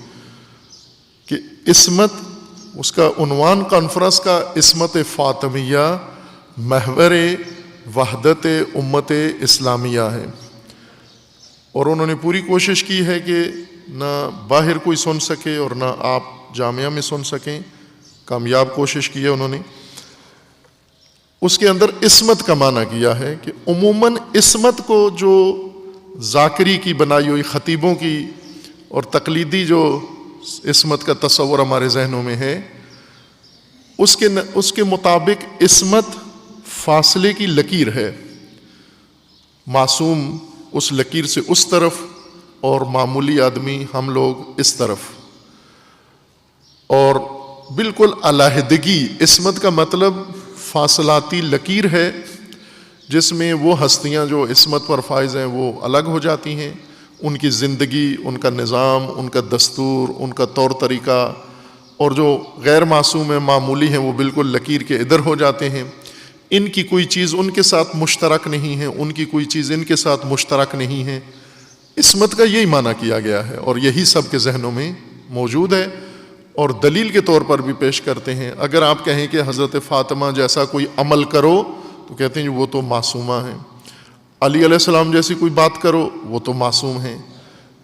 A: کہ عصمت، اس کا عنوان کانفرنس کا عصمت فاطمیہ محور وحدت امت اسلامیہ ہے، اور انہوں نے پوری کوشش کی ہے کہ نہ باہر کوئی سن سکے اور نہ آپ جامعہ میں سن سکیں، کامیاب کوشش کی ہے انہوں نے۔ اس کے اندر عصمت کا معنی کیا ہے کہ عموماً عصمت کو جو ذاکری کی بنائی ہوئی خطیبوں کی اور تقلیدی جو عصمت کا تصور ہمارے ذہنوں میں ہے، اس کے مطابق عصمت فاصلے کی لکیر ہے، معصوم اس لکیر سے اس طرف اور معمولی آدمی ہم لوگ اس طرف، اور بالکل علیحدگی، عصمت کا مطلب فاصلاتی لکیر ہے جس میں وہ ہستیاں جو عصمت پر فائز ہیں وہ الگ ہو جاتی ہیں، ان کی زندگی، ان کا نظام، ان کا دستور، ان کا طور طریقہ، اور جو غیر معصوم ہیں، معمولی ہیں، وہ بالکل لکیر کے ادھر ہو جاتے ہیں۔ ان کی کوئی چیز ان کے ساتھ مشترک نہیں ہے، ان کی کوئی چیز ان کے ساتھ مشترک نہیں ہے۔ عصمت کا یہی معنی کیا گیا ہے اور یہی سب کے ذہنوں میں موجود ہے، اور دلیل کے طور پر بھی پیش کرتے ہیں۔ اگر آپ کہیں کہ حضرت فاطمہ جیسا کوئی عمل کرو تو کہتے ہیں وہ تو معصومہ ہیں، علی علیہ السلام جیسی کوئی بات کرو وہ تو معصوم ہیں،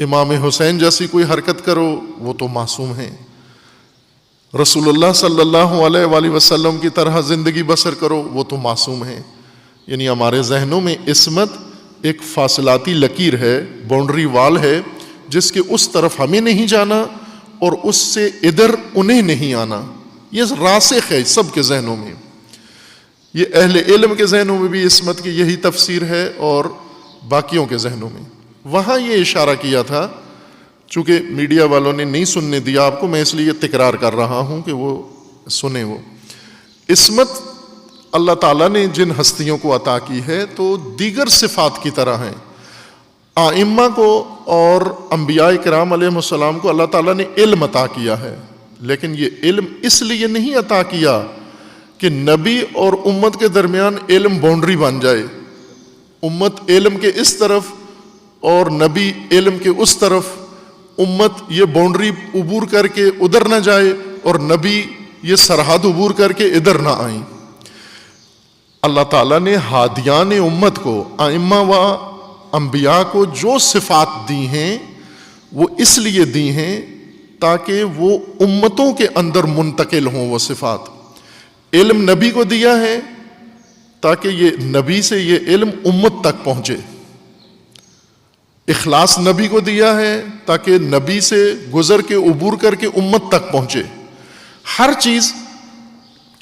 A: امام حسین جیسی کوئی حرکت کرو وہ تو معصوم ہیں، رسول اللہ صلی اللہ علیہ وآلہ وسلم کی طرح زندگی بسر کرو وہ تو معصوم ہیں۔ یعنی ہمارے ذہنوں میں عصمت ایک فاصلاتی لکیر ہے، باؤنڈری وال ہے، جس کے اس طرف ہمیں نہیں جانا اور اس سے ادھر انہیں نہیں آنا۔ یہ راسخ ہے سب کے ذہنوں میں، یہ اہل علم کے ذہنوں میں بھی عصمت کی یہی تفسیر ہے اور باقیوں کے ذہنوں میں۔ وہاں یہ اشارہ کیا تھا، چونکہ میڈیا والوں نے نہیں سننے دیا آپ کو، میں اس لیے تکرار کر رہا ہوں کہ وہ سنیں۔ وہ عصمت اللہ تعالیٰ نے جن ہستیوں کو عطا کی ہے تو دیگر صفات کی طرح ہیں۔ ائمہ کو اور انبیاء کرام علیہ السلام کو اللہ تعالیٰ نے علم عطا کیا ہے، لیکن یہ علم اس لیے نہیں عطا کیا کہ نبی اور امت کے درمیان علم باؤنڈری بن جائے، امت علم کے اس طرف اور نبی علم کے اس طرف، امت یہ باؤنڈری عبور کر کے ادھر نہ جائے اور نبی یہ سرحد عبور کر کے ادھر نہ آئیں۔ اللہ تعالیٰ نے ہادیان امت کو، ائمہ و انبیاء کو جو صفات دی ہیں وہ اس لیے دی ہیں تاکہ وہ امتوں کے اندر منتقل ہوں۔ وہ صفات، علم نبی کو دیا ہے تاکہ یہ نبی سے یہ علم امت تک پہنچے، اخلاص نبی کو دیا ہے تاکہ نبی سے گزر کے عبور کر کے امت تک پہنچے۔ ہر چیز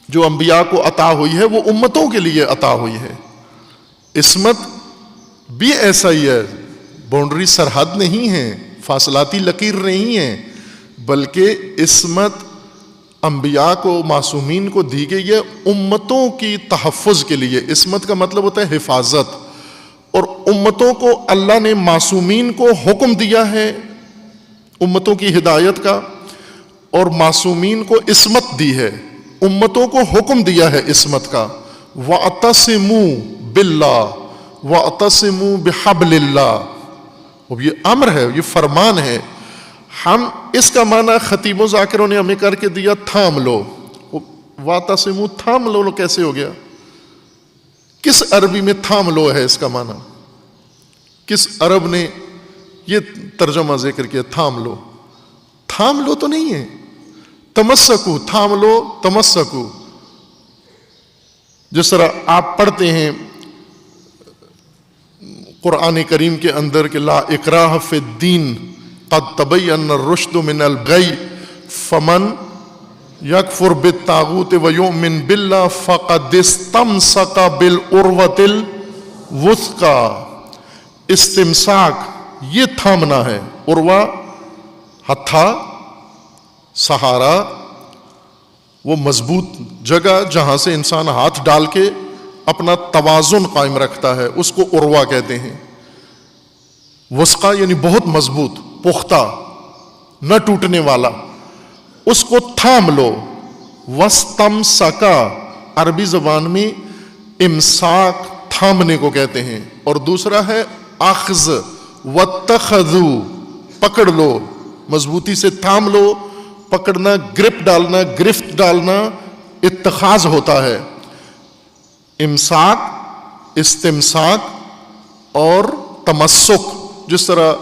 A: جو انبیاء کو عطا ہوئی ہے وہ امتوں کے لیے عطا ہوئی ہے۔ عصمت بھی ایسا ہی ہے، باؤنڈری سرحد نہیں ہے، فاصلاتی لکیر نہیں ہے، بلکہ عصمت انبیاء کو، معصومین کو دی گئی ہے امتوں کی تحفظ کے لیے۔ عصمت کا مطلب ہوتا ہے حفاظت، اور امتوں کو اللہ نے، معصومین کو حکم دیا ہے امتوں کی ہدایت کا، اور معصومین کو عصمت دی ہے، امتوں کو حکم دیا ہے عصمت کا۔ وَاعْتَصِمُوا بِاللَّهِ وَاعْتَصِمُوا بِحَبْلِ اللَّهِ، اب یہ امر ہے، یہ فرمان ہے۔ ہم اس کا معنی خطیبوں ذاکروں نے ہمیں کر کے دیا تھام لو، وَاعْتَصِمُوا تھام لو کیسے ہو گیا؟ کس عربی میں تھام لو ہے اس کا معنی؟ کس عرب نے یہ ترجمہ ذکر کیا تھام لو؟ تھام لو تو نہیں ہے، تمسکو، تھام لو، تمسکو۔ جس طرح آپ پڑھتے ہیں قرآن کریم کے اندر کہ لا اکراہ فی الدین قد تبین الرشد من الغی فمن یکفر بالطاغوت ویؤمن باللہ فقد استمسک بالعروۃ الوثقی۔ استمساک یہ تھامنا ہے، عروہ ہتھا، سہارا، وہ مضبوط جگہ جہاں سے انسان ہاتھ ڈال کے اپنا توازن قائم رکھتا ہے، اس کو عروہ کہتے ہیں۔ وثقہ یعنی بہت مضبوط، پختہ، نہ ٹوٹنے والا، اس کو تھام لو۔ وَاسْتَمْسَكَ عربی زبان میں امساک تھامنے کو کہتے ہیں، اور دوسرا ہے اخذ، وَاتَّخَذُوا پکڑ لو، مضبوطی سے تھام لو، پکڑنا، گرپ ڈالنا، گرفت ڈالنا اتخاذ ہوتا ہے۔ امساک، استمساک اور تمسک، جس طرح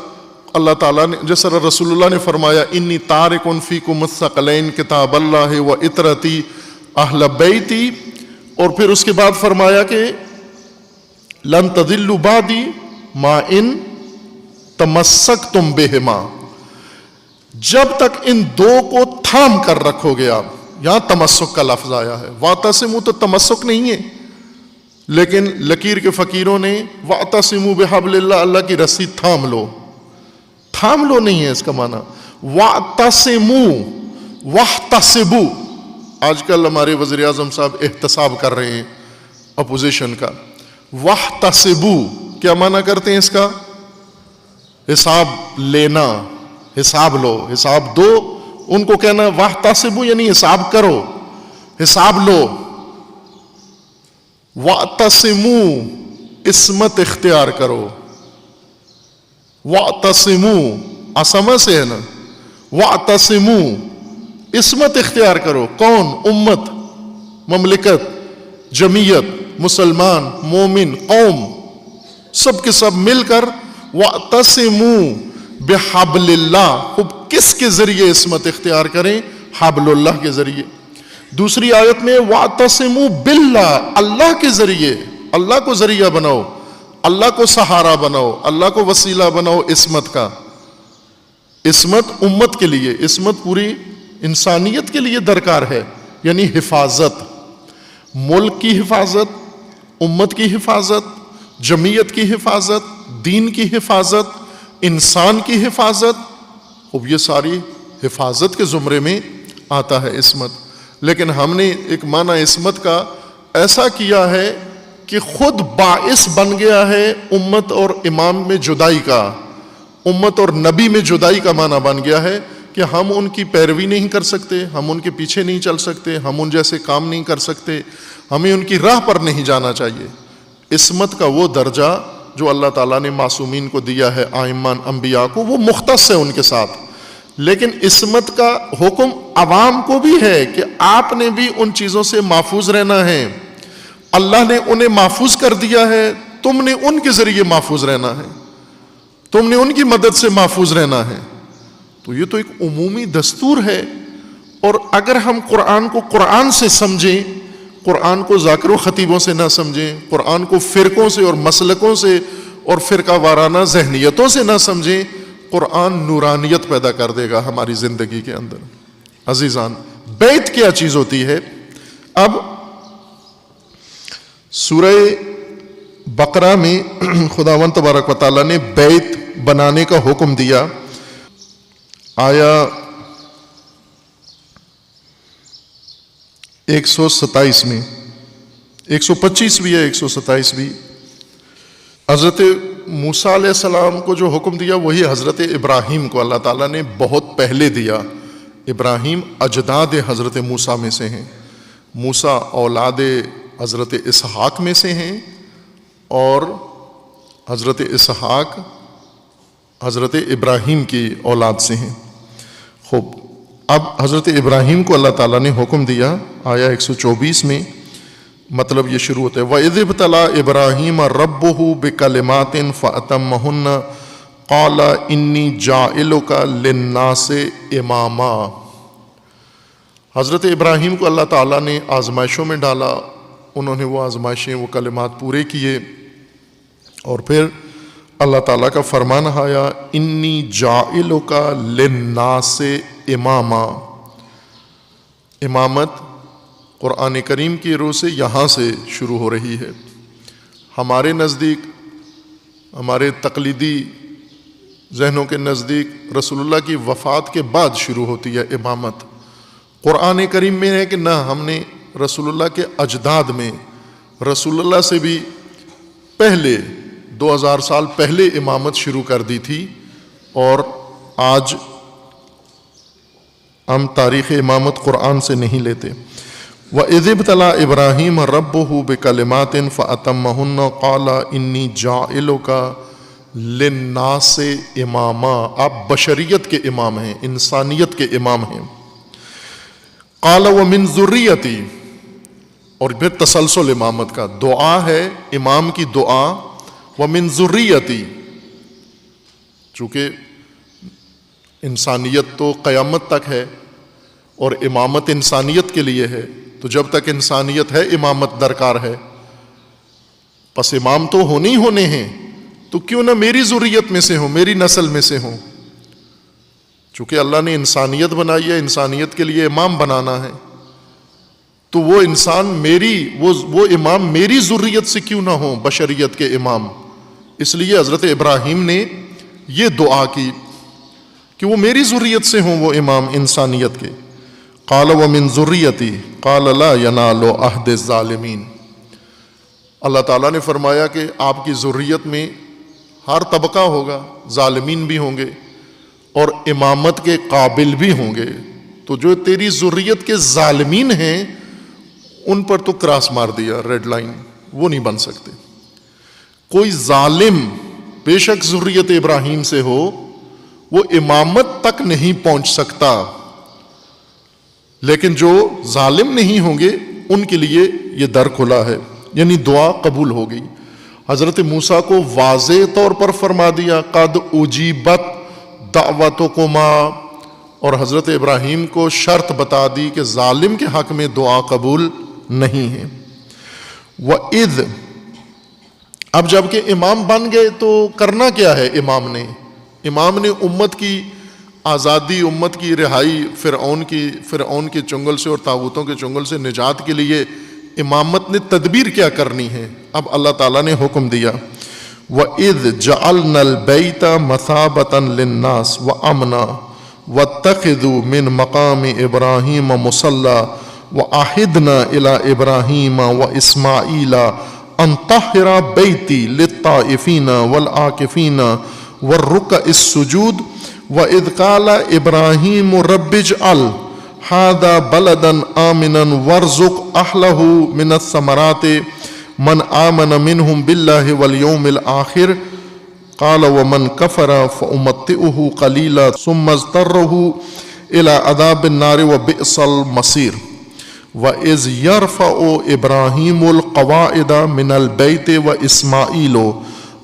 A: اللہ تعالیٰ نے، جس طرح رسول اللہ نے فرمایا انی تارک فیکم الثقلین کتاب اللہ و اطرتی اہل بیتی اور پھر اس کے بعد فرمایا کہ لن تضلوا بعدی ما ان تمسکتم بہما، جب تک ان دو کو تھام کر رکھو گے آپ. یہاں تمسک کا لفظ آیا ہے، واعتصموا تو تمسک نہیں ہے، لیکن لکیر کے فقیروں نے واعتصموا بحبل اللہ، اللہ کی رسی تھام لو. تھام لو نہیں ہے اس کا معنی. واعتصموا واحتسبوا. آج کل ہمارے وزیر اعظم صاحب احتساب کر رہے ہیں اپوزیشن کا. واحتسبوا کیا معنی کرتے ہیں اس کا؟ حساب لینا، حساب لو، حساب دو. ان کو کہنا واحتسبوا یعنی حساب کرو، حساب لو. واعتصموا عصمت اختیار کرو. واعتصموا عصمہ سے ہے نا، واعتصموا عصمت اختیار کرو. کون؟ امت، مملکت، جمعیت، مسلمان، مومن، قوم، سب کے سب مل کر واعتصموا بحبل اللہ. خوب کس کے ذریعے عصمت اختیار کریں؟ حبل اللہ کے ذریعے. دوسری آیت میں واعتصموا باللہ، اللہ کے ذریعے. اللہ کو ذریعہ بناؤ، اللہ کو سہارا بناؤ، اللہ کو وسیلہ بناؤ عصمت کا. عصمت امت کے لیے، عصمت پوری انسانیت کے لیے درکار ہے. یعنی حفاظت، ملک کی حفاظت، امت کی حفاظت، جمعیت کی حفاظت، دین کی حفاظت، انسان کی حفاظت. اب یہ ساری حفاظت کے زمرے میں آتا ہے عصمت. لیکن ہم نے ایک معنی عصمت کا ایسا کیا ہے کہ خود باعث بن گیا ہے امت اور امام میں جدائی کا، امت اور نبی میں جدائی کا معنی بن گیا ہے کہ ہم ان کی پیروی نہیں کر سکتے، ہم ان کے پیچھے نہیں چل سکتے، ہم ان جیسے کام نہیں کر سکتے، ہمیں ان کی راہ پر نہیں جانا چاہیے. عصمت کا وہ درجہ جو اللہ تعالیٰ نے معصومین کو دیا ہے، ائمہ انبیاء کو، وہ مختص ہے ان کے ساتھ. لیکن عصمت کا حکم عوام کو بھی ہے کہ آپ نے بھی ان چیزوں سے محفوظ رہنا ہے. اللہ نے انہیں محفوظ کر دیا ہے، تم نے ان کے ذریعے محفوظ رہنا ہے، تم نے ان کی مدد سے محفوظ رہنا ہے. تو یہ تو ایک عمومی دستور ہے. اور اگر ہم قرآن کو قرآن سے سمجھیں، قرآن کو ذاکر و خطیبوں سے نہ سمجھیں، قرآن کو فرقوں سے اور مسلکوں سے اور فرقہ وارانہ ذہنیتوں سے نہ سمجھیں، قرآن نورانیت پیدا کر دے گا ہماری زندگی کے اندر. عزیزان، بیت کیا چیز ہوتی ہے؟ اب سورہ بقرہ میں خداوند تبارک و تعالیٰ نے بیت بنانے کا حکم دیا. آیا 127 میں، 125 بھی ہے، 127 بھی. حضرت موسیٰ علیہ السلام کو جو حکم دیا وہی حضرت ابراہیم کو اللہ تعالیٰ نے بہت پہلے دیا. ابراہیم اجداد حضرت موسیٰ میں سے ہیں، موسیٰ اولاد حضرت اسحاق میں سے ہیں، اور حضرت اسحاق حضرت ابراہیم کی اولاد سے ہیں. خوب، اب حضرت ابراہیم کو اللہ تعالیٰ نے حکم دیا. آیا 124 میں مطلب یہ شروع ہوتا ہے وَإِذِ ابْتَلَىٰ إِبْرَاهِيمَ رَبُّهُ بِكَلِمَاتٍ فَأَتَمَّهُنَّ قَالَ إِنِّي جَاعِلُكَ لِلنَّاسِ إِمَامًا. حضرت ابراہیم کو اللہ تعالیٰ نے آزمائشوں میں ڈالا، انہوں نے وہ آزمائشیں، وہ کلمات پورے کیے، اور پھر اللہ تعالیٰ کا فرمان آیا انی جاعلک للناس اماما. امامت قرآن کریم کی روح سے یہاں سے شروع ہو رہی ہے. ہمارے نزدیک، ہمارے تقلیدی ذہنوں کے نزدیک رسول اللہ کی وفات کے بعد شروع ہوتی ہے امامت. قرآن کریم میں ہے کہ نہ، ہم نے رسول اللہ کے اجداد میں رسول اللہ سے بھی پہلے 2000 سال پہلے امامت شروع کر دی تھی. اور آج ہم تاریخ امامت قرآن سے نہیں لیتے. وَإِذِ ابْتَلَىٰ إِبْرَاهِيمَ رَبُّهُ بِكَلِمَاتٍ فَأَتَمَّهُنَّ قَالَ إِنِّي جَاعِلُكَ لِلنَّاسِ إِمَامًا. آپ بشریت کے امام ہیں، انسانیت کے امام ہیں. قَالَ وَمِن ذُرِّيَّتِي. اور پھر تسلسل امامت کا دعا ہے، امام کی دعا. وَمِن ذُرِّيَّتِي، چونکہ انسانیت تو قیامت تک ہے اور امامت انسانیت کے لیے ہے، تو جب تک انسانیت ہے امامت درکار ہے. پس امام تو ہونے ہی ہونے ہیں، تو کیوں نہ میری ذریت میں سے ہوں، میری نسل میں سے ہوں. چونکہ اللہ نے انسانیت بنائی ہے، انسانیت کے لیے امام بنانا ہے، تو وہ انسان وہ امام میری ذریت سے کیوں نہ ہوں، بشریت کے امام. اس لیے حضرت ابراہیم نے یہ دعا کی کہ وہ میری ذریت سے ہوں، وہ امام انسانیت کے. قال ومن ذریتی قال لا ینال عہد الظالمین. اللہ تعالیٰ نے فرمایا کہ آپ کی ذریت میں ہر طبقہ ہوگا، ظالمین بھی ہوں گے اور امامت کے قابل بھی ہوں گے. تو جو تیری ذریت کے ظالمین ہیں ان پر تو کراس مار دیا، ریڈ لائن، وہ نہیں بن سکتے. کوئی ظالم بے شک ذریت ابراہیم سے ہو وہ امامت تک نہیں پہنچ سکتا، لیکن جو ظالم نہیں ہوں گے ان کے لیے یہ در کھلا ہے. یعنی دعا قبول ہو گئی. حضرت موسیٰ کو واضح طور پر فرما دیا قد اجیبت دعوتکما، اور حضرت ابراہیم کو شرط بتا دی کہ ظالم کے حق میں دعا قبول نہیں ہے. وَإِذْ، اب جب کہ امام بن گئے تو کرنا کیا ہے امام نے امت کی آزادی، امت کی رہائی فرعون کے چنگل سے اور طاغوتوں کے چنگل سے نجات کے لیے امامت نے تدبیر کیا کرنی ہے. اب اللہ تعالیٰ نے حکم دیا وَإِذْ جَعَلْنَا الْبَيْتَ مَثَابَةً لِلنَّاسِ وَأَمْنًا وَاتَّخِذُوا مِن مَقَامِ إِبْرَاهِيمَ مُصَلًّى وَأَعِدْنَا إِلَىٰ إِبْرَاهِيمَ وَإِسْمَاعِيلَ أَن طَهِّرَ بَيْتِي لِلطَّائِفِينَ وَالْعَاكِفِينَ وَالرُّكَّعِ السُّجُودِ وَإِذْ قَالَ إِبْرَاهِيمُ رَبِّ اجْعَلْ هَٰذَا بَلَدًا آمِنًا وَارْزُقْ أَهْلَهُ مِنَ الثَّمَرَاتِ مَنْ آمَنَ مِنْهُمْ بِاللَّهِ وَالْيَوْمِ الْآخِرِ قَالَ وَمَنْ كَفَرَ فَأُمَتِّعُهُ قَلِيلًا ثُمَّ اضْطَرَّهُ إِلَىٰ عَذَابِ النَّارِ وَبِئْسَ الْمَصِيرُ. وَإِذْ يَرْفَعُ إِبْرَاهِيمُ الْقَوَاعِدَ مِنَ الْبَيْتِ وَإِسْمَاعِيلُ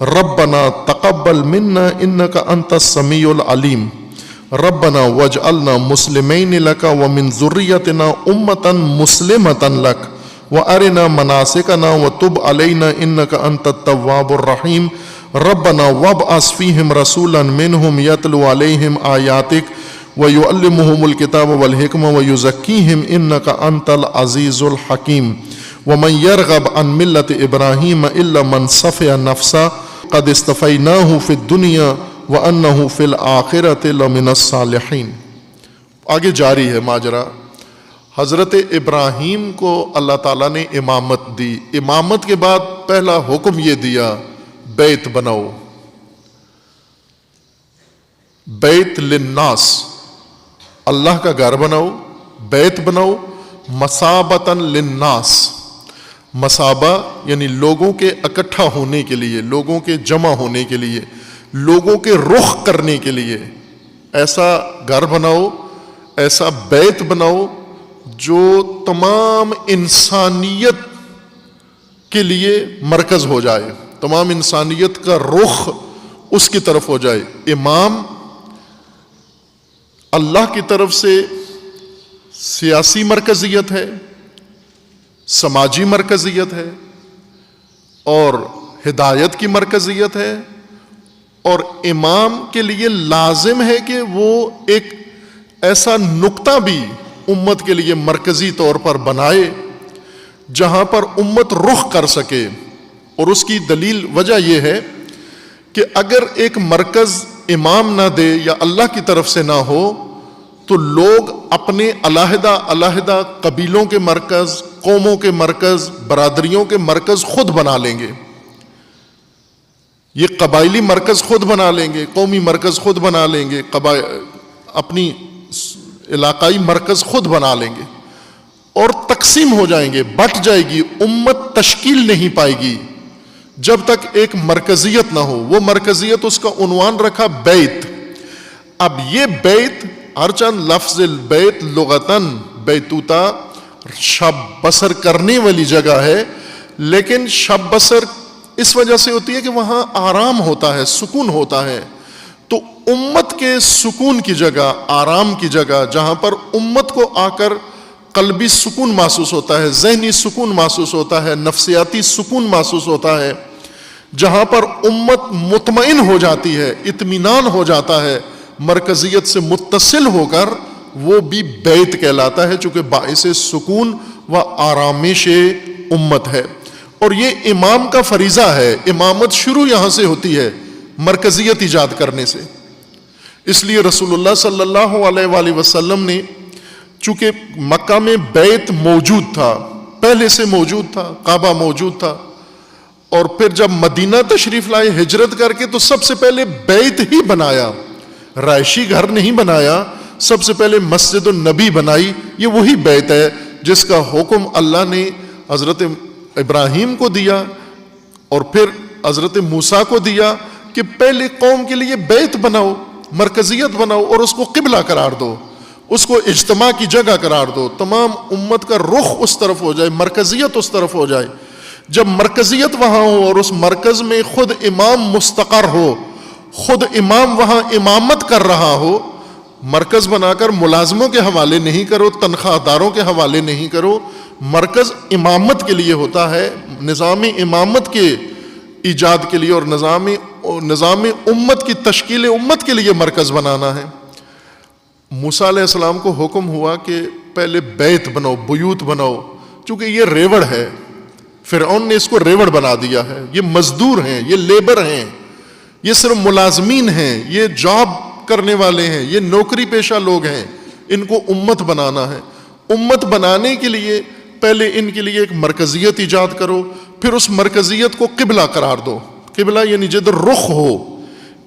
A: رَبَّنَا تَقَبَّلْ مِنَّا إِنَّكَ أَنْتَ السَّمِيعُ الْعَلِيمُ رَبَّنَا وَاجْعَلْنَا مُسْلِمَيْنِ لَكَ وَمِنْ ذُرِّيَّتِنَا أُمَّةً مُسْلِمَةً لَكَ وَأَرِنَا مَنَاسِكَنَا وَتُبْ عَلَيْنَا إِنَّكَ أَنْتَ التَّوَّابُ الرَّحِيمُ رَبَّنَا وَابْعَثْ فِيهِمْ رَسُولًا مِّنْهُمْ يَتْلُو عَلَيْهِمْ آيَاتِكَ وَيُعَلِّمُهُمُ الْكِتَابَ وَالْحِكْمَةَ وَيُزَكِّيهِمْ إِنَّكَ أَنْتَ الْعَزِيزُ الْحَكِيمُ. وَمَنْ يَرْغَبْ عَنْ مِلَّةِ إِبْرَاهِيمَ إِلَّا مَنْ صَفِيَ نَفْسَهُ قَدِ اصْطَفَيْنَاهُ فِي الدُّنْيَا وَأَنَّهُ فِي الْآخِرَةِ لَمِنَ الصَّالِحِينَ. آگے جاری ہے ماجرا. حضرت ابراہیم کو اللہ تعالیٰ نے امامت دی. امامت کے بعد پہلا حکم یہ دیا بیت بناؤ، بیت للناس، اللہ کا گھر بناؤ، بیت بناؤ مثابتاً للناس. مثابہ یعنی لوگوں کے اکٹھا ہونے کے لیے، لوگوں کے جمع ہونے کے لیے، لوگوں کے رخ کرنے کے لیے. ایسا گھر بناؤ، ایسا بیت بناؤ جو تمام انسانیت کے لیے مرکز ہو جائے، تمام انسانیت کا رخ اس کی طرف ہو جائے. امام اللہ کی طرف سے سیاسی مرکزیت ہے، سماجی مرکزیت ہے اور ہدایت کی مرکزیت ہے، اور امام کے لیے لازم ہے کہ وہ ایک ایسا نقطہ بھی امت کے لیے مرکزی طور پر بنائے جہاں پر امت رخ کر سکے. اور اس کی دلیل وجہ یہ ہے کہ اگر ایک مرکز امام نہ دے یا اللہ کی طرف سے نہ ہو تو لوگ اپنے علیحدہ علیحدہ قبیلوں کے مرکز، قوموں کے مرکز، برادریوں کے مرکز خود بنا لیں گے. یہ قبائلی مرکز خود بنا لیں گے، قومی مرکز خود بنا لیں گے، اپنی علاقائی مرکز خود بنا لیں گے اور تقسیم ہو جائیں گے، بٹ جائے گی. امت تشکیل نہیں پائے گی جب تک ایک مرکزیت نہ ہو. وہ مرکزیت اس کا عنوان رکھا بیت. اب یہ بیت ہرچند لفظ بیت لغتاً بیتوتا شب بسر کرنے والی جگہ ہے، لیکن شب بسر اس وجہ سے ہوتی ہے کہ وہاں آرام ہوتا ہے، سکون ہوتا ہے. تو امت کے سکون کی جگہ، آرام کی جگہ، جہاں پر امت کو آ کر قلبی سکون محسوس ہوتا ہے، ذہنی سکون محسوس ہوتا ہے، نفسیاتی سکون محسوس ہوتا ہے، جہاں پر امت مطمئن ہو جاتی ہے، اطمینان ہو جاتا ہے، مرکزیت سے متصل ہو کر وہ بھی بیت کہلاتا ہے، چونکہ باعث سکون و آرامش امت ہے۔ اور یہ امام کا فریضہ ہے، امامت شروع یہاں سے ہوتی ہے، مرکزیت ایجاد کرنے سے۔ اس لیے رسول اللہ صلی اللہ علیہ وآلہ وسلم نے، چونکہ مکہ میں بیت موجود تھا، پہلے سے موجود تھا، کعبہ موجود تھا، اور پھر جب مدینہ تشریف لائے ہجرت کر کے تو سب سے پہلے بیت ہی بنایا، رہائشی گھر نہیں بنایا، سب سے پہلے مسجد النبی بنائی۔ یہ وہی بیت ہے جس کا حکم اللہ نے حضرت ابراہیم کو دیا اور پھر حضرت موسیٰ کو دیا کہ پہلے قوم کے لیے بیت بناؤ، مرکزیت بناؤ اور اس کو قبلہ قرار دو، اس کو اجتماع کی جگہ قرار دو، تمام امت کا رخ اس طرف ہو جائے، مرکزیت اس طرف ہو جائے۔ جب مرکزیت وہاں ہو اور اس مرکز میں خود امام مستقر ہو، خود امام وہاں امامت کر رہا ہو، مرکز بنا کر ملازموں کے حوالے نہیں کرو، تنخواہ داروں کے حوالے نہیں کرو، مرکز امامت کے لیے ہوتا ہے، نظام امامت کے ایجاد کے لیے اور نظام امت کی تشکیل امت کے لیے مرکز بنانا ہے۔ موسیٰ علیہ السلام کو حکم ہوا کہ پہلے بیت بناؤ، بیوت بناؤ، چونکہ یہ ریوڑ ہے، فرعون نے اس کو ریوڑ بنا دیا ہے، یہ مزدور ہیں، یہ لیبر ہیں، یہ صرف ملازمین ہیں، یہ جاب کرنے والے ہیں، یہ نوکری پیشہ لوگ ہیں، ان کو امت بنانا ہے۔ امت بنانے کے لیے پہلے ان کے لیے ایک مرکزیت ایجاد کرو، پھر اس مرکزیت کو قبلہ قرار دو۔ قبلہ یعنی جدھر رخ ہو،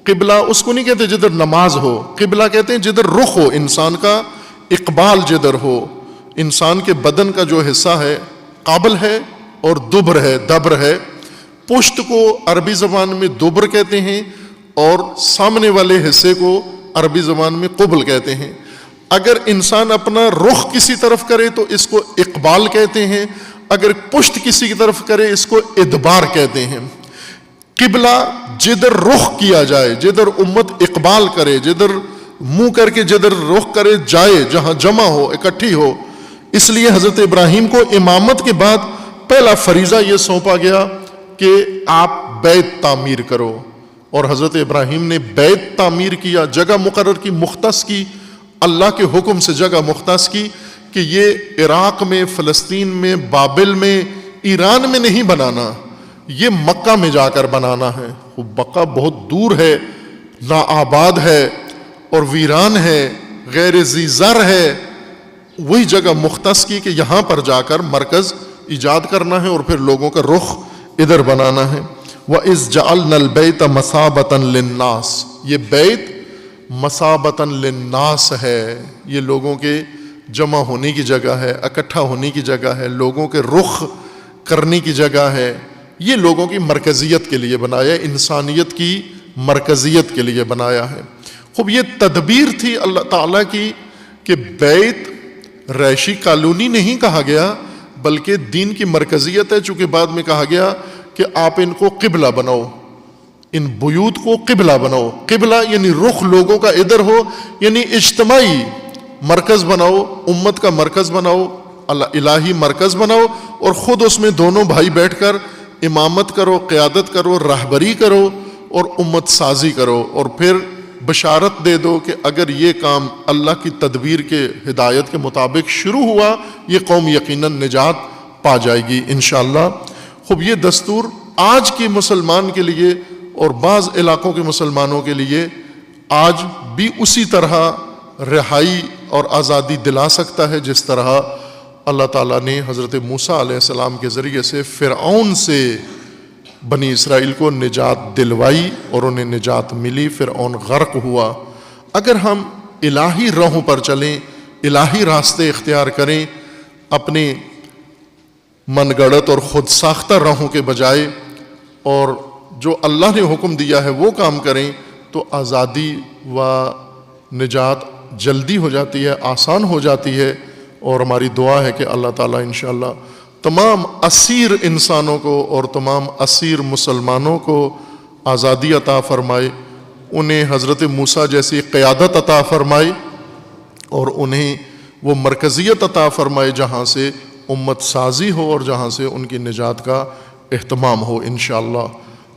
A: قبلہ اس کو نہیں کہتے جدھر نماز ہو، قبلہ کہتے ہیں جدھر رخ ہو، انسان کا اقبال جدھر ہو، انسان کے بدن کا جو حصہ ہے قابل ہے اور دبر ہے، دبر ہے، پشت کو عربی زبان میں دبر کہتے ہیں اور سامنے والے حصے کو عربی زبان میں قبل کہتے ہیں۔ اگر انسان اپنا رخ کسی طرف کرے تو اس کو اقبال کہتے ہیں، اگر پشت کسی کی طرف کرے اس کو ادبار کہتے ہیں۔ قبلہ جدھر رخ کیا جائے، جدھر امت اقبال کرے، جدھر منہ کر کے جدھر رخ کرے جائے، جہاں جمع ہو، اکٹھی ہو۔ اس لیے حضرت ابراہیم کو امامت کے بعد پہلا فریضہ یہ سونپا گیا کہ آپ بیت تعمیر کرو، اور حضرت ابراہیم نے بیت تعمیر کیا، جگہ مقرر کی، مختص کی، اللہ کے حکم سے جگہ مختص کی کہ یہ عراق میں، فلسطین میں، بابل میں، ایران میں نہیں بنانا، یہ مکہ میں جا کر بنانا ہے۔ وہ مکہ بہت دور ہے، ناآباد ہے اور ویران ہے، غیر ذی زر ہے۔ وہی جگہ مختص کی کہ یہاں پر جا کر مرکز ایجاد کرنا ہے اور پھر لوگوں کا رخ ادھر بنانا ہے۔ وَإِذْ جَعَلْنَا الْبَيْتَ مَثَابَةً لِلنَّاسِ، یہ بیت مثابتاً للناس ہے، یہ لوگوں کے جمع ہونے کی جگہ ہے، اکٹھا ہونے کی جگہ ہے، لوگوں کے رخ کرنے کی جگہ ہے۔ یہ لوگوں کی مرکزیت کے لیے بنایا، انسانیت کی مرکزیت کے لیے بنایا ہے۔ خوب یہ تدبیر تھی اللہ تعالیٰ کی کہ بیت رہائشی کالونی نہیں کہا گیا بلکہ دین کی مرکزیت ہے، چونکہ بعد میں کہا گیا کہ آپ ان کو قبلہ بناؤ، ان بیوت کو قبلہ بناؤ۔ قبلہ یعنی رخ لوگوں کا ادھر ہو، یعنی اجتماعی مرکز بناؤ، امت کا مرکز بناؤ، الہی مرکز بناؤ، اور خود اس میں دونوں بھائی بیٹھ کر امامت کرو، قیادت کرو، رہبری کرو اور امت سازی کرو، اور پھر بشارت دے دو کہ اگر یہ کام اللہ کی تدبیر کے ہدایت کے مطابق شروع ہوا، یہ قوم یقیناً نجات پا جائے گی انشاءاللہ۔ خوب یہ دستور آج کے مسلمان کے لیے اور بعض علاقوں کے مسلمانوں کے لیے آج بھی اسی طرح رہائی اور آزادی دلا سکتا ہے جس طرح اللہ تعالیٰ نے حضرت موسیٰ علیہ السلام کے ذریعے سے فرعون سے بنی اسرائیل کو نجات دلوائی اور انہیں نجات ملی، فرعون غرق ہوا۔ اگر ہم الہی راہوں پر چلیں، الہی راستے اختیار کریں، اپنے من گڑت اور خود ساختہ راہوں کے بجائے، اور جو اللہ نے حکم دیا ہے وہ کام کریں، تو آزادی و نجات جلدی ہو جاتی ہے، آسان ہو جاتی ہے۔ اور ہماری دعا ہے کہ اللہ تعالیٰ انشاءاللہ تمام اسیر انسانوں کو اور تمام اسیر مسلمانوں کو آزادی عطا فرمائے، انہیں حضرت موسیٰ جیسی قیادت عطا فرمائے، اور انہیں وہ مرکزیت عطا فرمائے جہاں سے امت سازی ہو اور جہاں سے ان کی نجات کا اہتمام ہو انشاءاللہ۔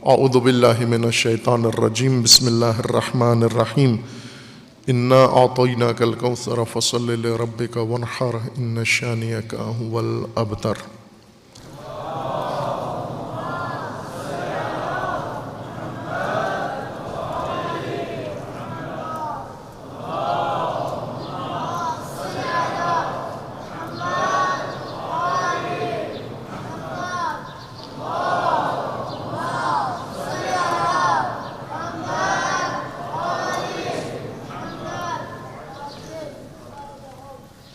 A: اعوذ باللہ من الشیطان الرجیم، بسم اللہ الرحمن الرحیم۔ انا اعطیناک الکوثر فصل لربک وانحر ان شانئک ھو الابتر۔